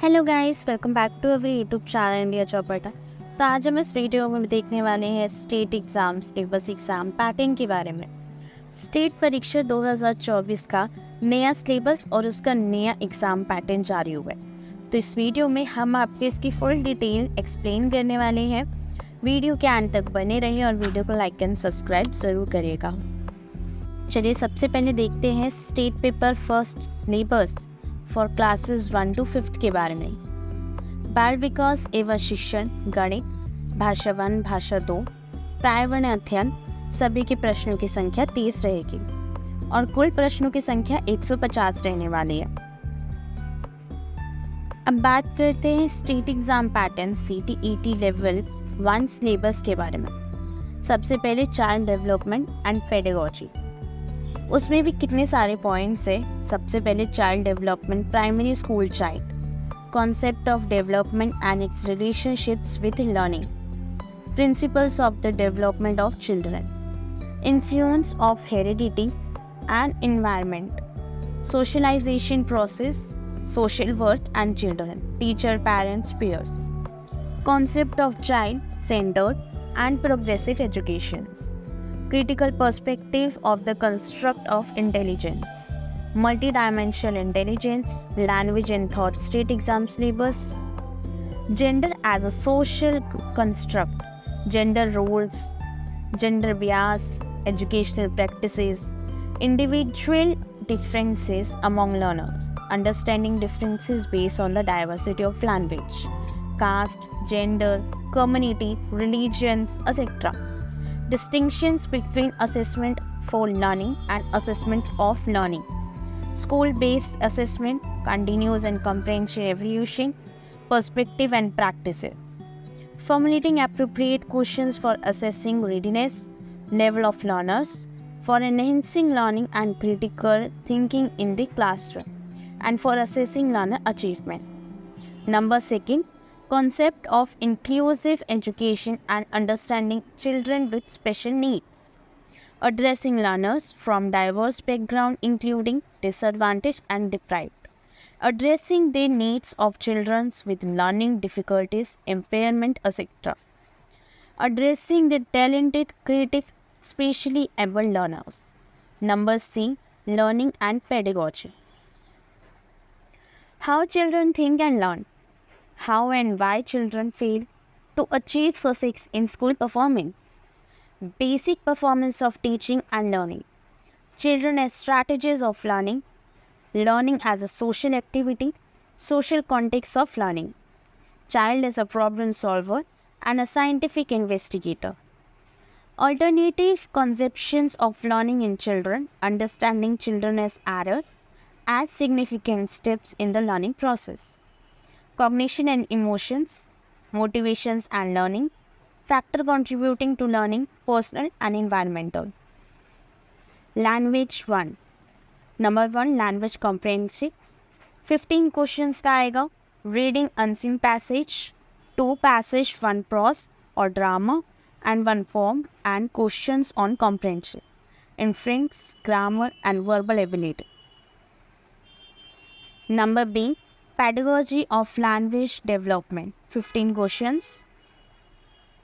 Hello guys, welcome back to our YouTube channel India ijobadda। तो आज हम इस वीडियो में देखने वाले हैं state exam syllabus exam pattern के बारे में। स्टेट परीक्षा 2024 का नया सिलेबस और उसका नया एग्ज़ाम पैटर्न जारी हुआ है। तो इस वीडियो में हम आपको इसकी फुल डिटेल एक्सप्लेन करने वाले हैं। वीडियो के अंत तक बने रहिए और वीडियो को लाइक एंड सब्सक्राइब ज़रूर करिएगा। चलिए सबसे पहले देखते हैं state paper first syllabus for classes 1 to 5 के बारे में। बाल विकास एवं शिक्षण, गणित, भाषा 1, भाषा 2, प्रायवन अध्ययन, सभी के प्रश्नों की संख्या 30 रहेगी और कुल प्रश्नों की संख्या 150 रहने वाली है। अब बात करते हैं state exam pattern CTET level 1 syllabus के बारे में। सबसे पहले चाइल्ड डेवलपमेंट एंड पेडागोजी, उसमें भी कितने सारे पॉइंट्स है। सबसे पहले child development, primary school child, concept of development and its relationships with learning, principles of the development of children, influence of heredity and environment, socialisation process, social work and children, teacher, parents, peers, concept of child-centered and progressive educations, critical perspective of the construct of intelligence, multidimensional intelligence, language and thought state exam syllabus, gender as a social construct, gender roles, gender bias, educational practices, individual differences among learners, understanding differences based on the diversity of language, caste, gender, community, religions, etc. Distinctions between assessment for learning and assessment of learning, school-based assessment, continuous and comprehensive evaluation, perspective and practices, formulating appropriate questions for assessing readiness level of learners, for enhancing learning and critical thinking in the classroom, and for assessing learner achievement. Number 2, concept of inclusive education and understanding children with special needs, addressing learners from diverse backgrounds including disadvantaged and deprived, addressing the needs of children with learning difficulties, impairment, etc., addressing the talented, creative, specially able learners. Number C, learning and pedagogy, how children think and learn, how and why children fail to achieve success in school performance, basic performance of teaching and learning, children as strategies of learning, learning as a social activity, social context of learning, child as a problem solver and a scientific investigator, alternative conceptions of learning in children, understanding children as error and significant steps in the learning process, cognition and emotions, motivations and learning, factor contributing to learning, personal and environmental. Language 1. Number 1, language comprehension. 15 questions का आएगा. Reading unseen passage, 2 passage, 1 prose or drama and 1 poem, and questions on comprehension, inference, grammar and verbal ability. Number B, pedagogy of language development, 15 questions,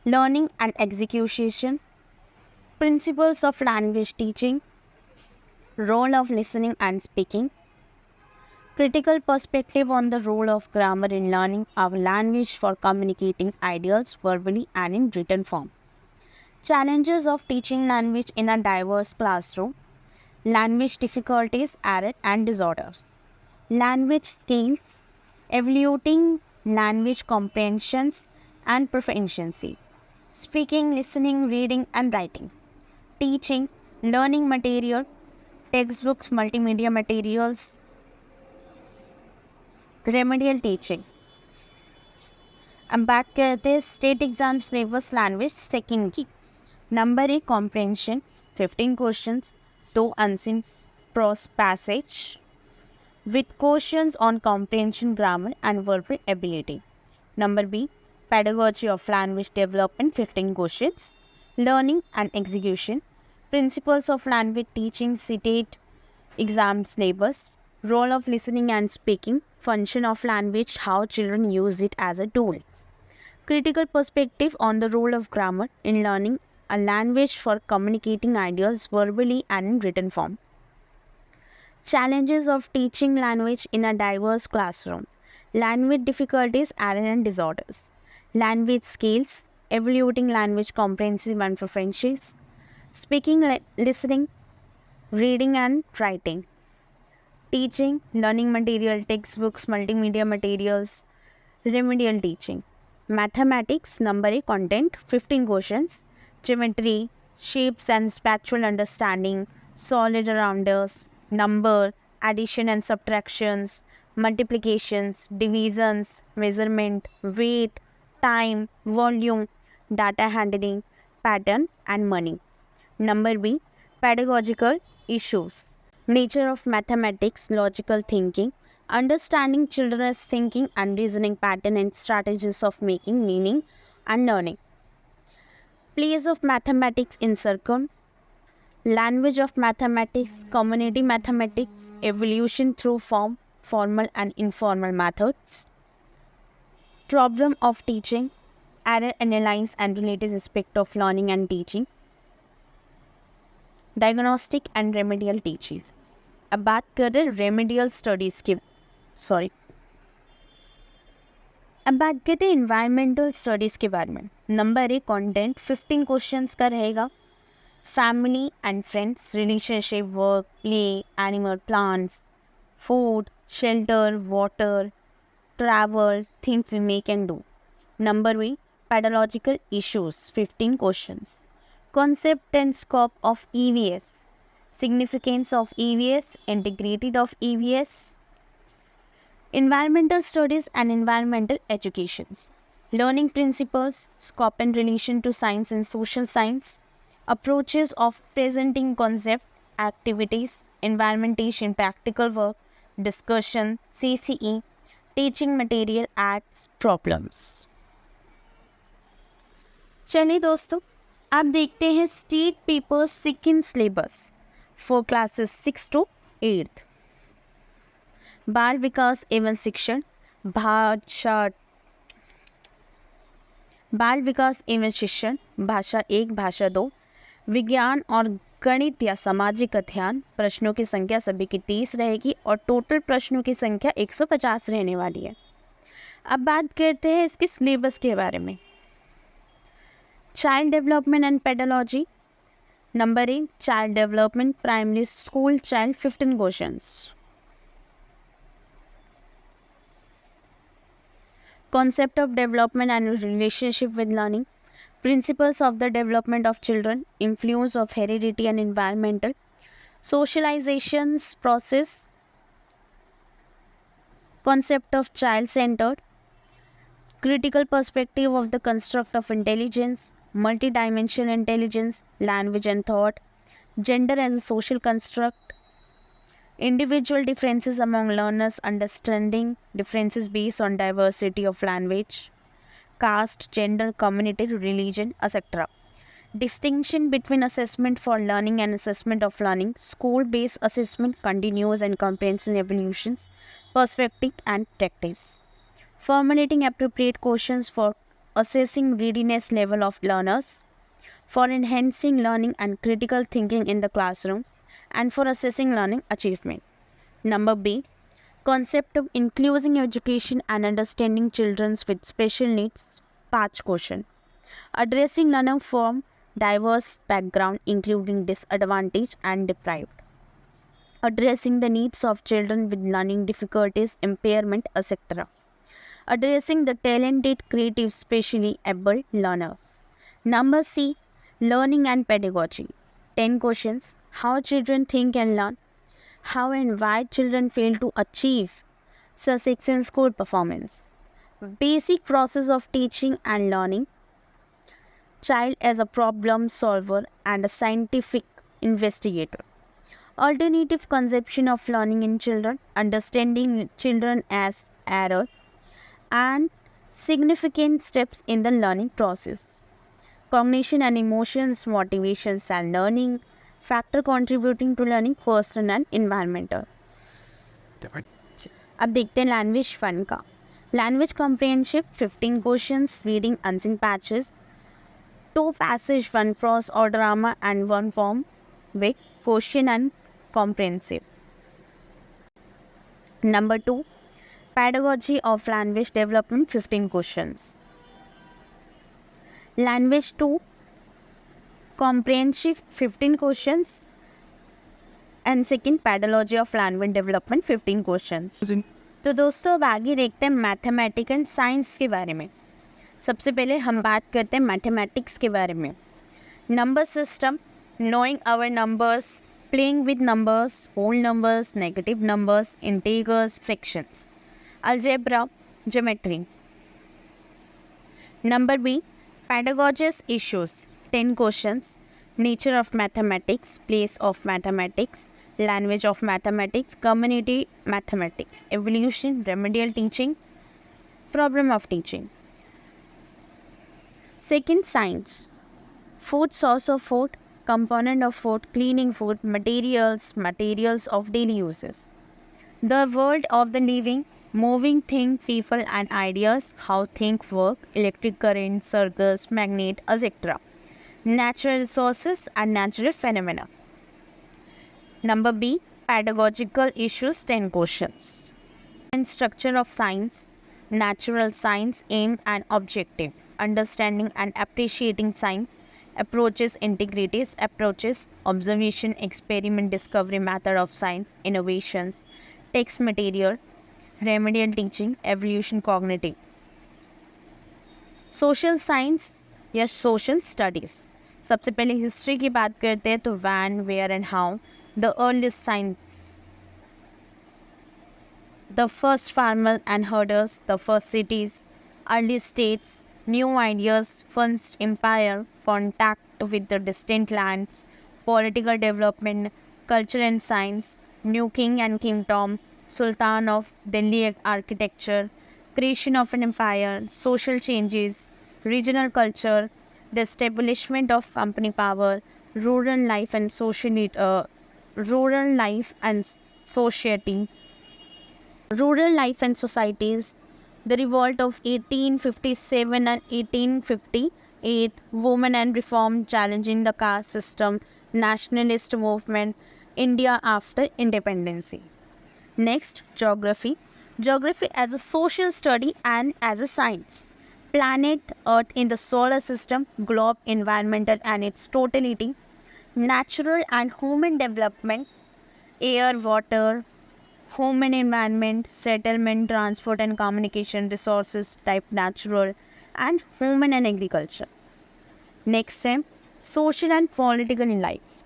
learning and execution, principles of language teaching, role of listening and speaking, critical perspective on the role of grammar in learning our language for communicating ideas verbally and in written form, challenges of teaching language in a diverse classroom, language difficulties, error and disorders, language skills, evaluating language comprehensions and proficiency, speaking, listening, reading and writing, teaching, learning material, textbooks, multimedia materials, remedial teaching. अब बात करते हैं state exam syllabus language second की। Number 1, comprehension, 15 questions, 2 unseen prose passage with questions on comprehension, grammar and verbal ability. Number B, pedagogy of language development, 15 questions, learning and execution, principles of language teaching, CTET exam syllabus, role of listening and speaking, function of language, how children use it as a tool. Critical perspective on the role of grammar in learning a language for communicating ideas verbally and in written form. Challenges of teaching language in a diverse classroom. Language difficulties and disorders. Language skills, evaluating language comprehensive and proficiencies. Speaking, listening, reading and writing. Teaching, learning material, textbooks, multimedia materials, remedial teaching. Mathematics, number content, 15 questions. Geometry, shapes and spatial understanding, solid rounders, number, addition and subtractions, multiplications, divisions, measurement, weight, time, volume, data handling, pattern and money. Number B, pedagogical issues. Nature of mathematics, logical thinking, understanding children's thinking and reasoning pattern and strategies of making meaning and learning. Place of mathematics in circle, language of mathematics, community mathematics, evolution through formal and informal methods. Problem of teaching, error analyze and related aspect of learning and teaching. Diagnostic and remedial teaching. अब बात कर रहे remedial studies की. अब बात करते हैं environmental studies के बारे में. नंबर 1 कंटेंट 15 क्वेश्चंस का रहेगा. Family and friends, relationship, work, play, animal, plants, food, shelter, water, travel, things we make and do. Number 2 pedological issues, 15 questions. Concept and scope of EVS, significance of EVS, integrity of EVS, environmental studies and environmental educations, learning principles, scope and relation to science and social science, approaches of presenting concept, activities, environmentation, practical work, discussion, CCE, teaching material, acts, problems. चलिए दोस्तों, आप देखते हैं state paper second syllabus for classes 6 to 8. बाल विकास एवं शिक्षण, बाल विकास एवं शिक्षण, भाषा 1, भाषा 2, विज्ञान और गणित या सामाजिक अध्ययन. प्रश्नों की संख्या सभी की 30 रहेगी और टोटल प्रश्नों की संख्या 150 रहने वाली है. अब बात करते हैं इसके सिलेबस के बारे में. Child development and pedagogy. Number 8, child development, primary school child, 15 questions. Concept of development and relationship with learning. Principles of the development of children, influence of heredity and environmental. Socializations process. Concept of child-centered. Critical perspective of the construct of intelligence. Multidimensional intelligence, language and thought, gender as a social construct, individual differences among learners, understanding differences based on diversity of language, caste, gender, community, religion, etc. Distinction between assessment for learning and assessment of learning, school-based assessment, continuous and comprehensive evaluations, perspective and practice. Formulating appropriate questions for assessing readiness level of learners, for enhancing learning and critical thinking in the classroom, and for assessing learning achievement. Number B, concept of inclusive education and understanding children with special needs, 5 question. Addressing learners from diverse background including disadvantaged and deprived. Addressing the needs of children with learning difficulties, impairment, etc. Addressing the talented, creative, specially able learners. Number C, learning and pedagogy. 10 questions. How children think and learn. How and why children fail to achieve success in school performance. Basic process of teaching and learning. Child as a problem solver and a scientific investigator. Alternative conception of learning in children. Understanding children as error and significant steps in the learning process. Cognition and emotions, motivations and learning, factor contributing to learning, personal and environmental. अब देखते हैं language fun का। Language comprehensive 15 questions, reading unseen patches, 2 passage, 1 prose or drama and 1 poem with question and comprehensive. Number 2, pedagogy of language development 15 questions. Language 2 comprehensive 15 questions and second pedagogy of language development 15 questions. तो दोस्तों अब आगे देखते हैं mathematics and science के बारे में। सबसे पहले हम बात करते हैं मैथमेटिक्स के बारे में। Number system, knowing our numbers, playing with numbers, whole numbers, negative numbers, integers, fractions, algebra, geometry. Number B, pedagogic issues 10 questions, nature of mathematics, place of mathematics, language of mathematics, community mathematics, evolution, remedial teaching, problem of teaching. Second, science, food, source of food, component of food, cleaning food, materials of daily uses, the world of the living, moving thing, people and ideas, how things work, electric current, circus, magnet, etc., natural resources and natural phenomena. Number B, pedagogical issues 10 questions. And structure of science, natural science, aim and objective, understanding and appreciating science, approaches, integrities, approaches, observation, experiment, discovery, method of science, innovations, text material, remedial teaching, evolution, cognitive. Social science या social studies. सबसे पहले history की बात करते हैं तो when, where and how, the earliest science, the first farmers and herders, the first cities, early states, new ideas, first empire, contact with the distant lands, political development, culture and science, new king and kingdom, sultan of Delhi architecture, creation of an empire, social changes, regional culture, the establishment of company power, rural life and society, the revolt of 1857 and 1858, women and reform challenging the caste system, nationalist movement, India after independence. Next, geography. Geography as a social study and as a science. Planet Earth in the solar system, globe, environmental and its totality, natural and human development, air, water, human environment, settlement, transport and communication, resources, type natural, and human and agriculture. Next time, social and political in life,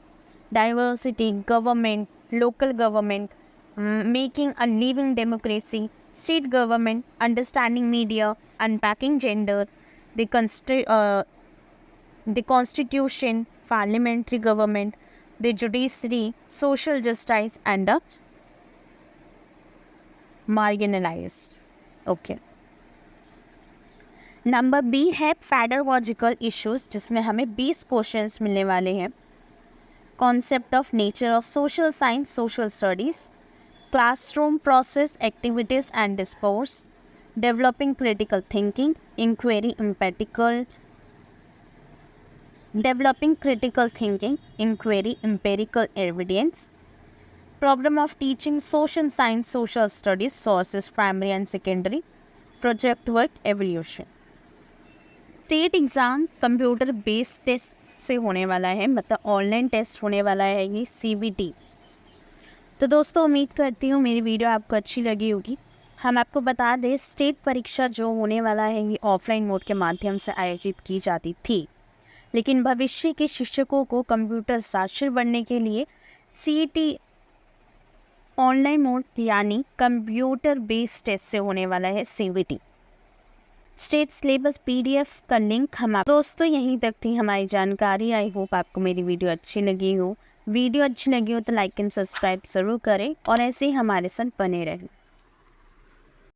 diversity, government, local government, making a living democracy, state government, understanding media, unpacking gender, the constitution, parliamentary government, the judiciary, social justice and the marginalized. Okay. Number B है pedagogical issues, जिसमें हमें 20 questions मिलने वाले हैं। Concept of nature of social science, social studies, classroom process, activities and discourse, developing critical thinking, inquiry, empirical evidence, problem of teaching social science, social studies, sources primary and secondary, project work, evolution. State exam computer based test से होने वाला है, मतलब online test होने वाला है ये CBT। तो दोस्तों उम्मीद करती हूँ मेरी वीडियो आपको अच्छी लगी होगी। हम आपको बता दें स्टेट परीक्षा जो होने वाला है ये ऑफलाइन मोड के माध्यम से आयोजित की जाती थी, लेकिन भविष्य के शिक्षकों को कंप्यूटर साक्षर बनने के लिए CET ऑनलाइन मोड यानी कंप्यूटर बेस्ड टेस्ट से होने वाला है CBT। स्टेट सिलेबस PDF का लिंक हम दोस्तों यहीं तक थी हमारी जानकारी। आई होप आपको मेरी वीडियो अच्छी लगी हो। वीडियो अच्छी लगी हो तो लाइक एंड सब्सक्राइब ज़रूर करें और ऐसे ही हमारे साथ बने रहें।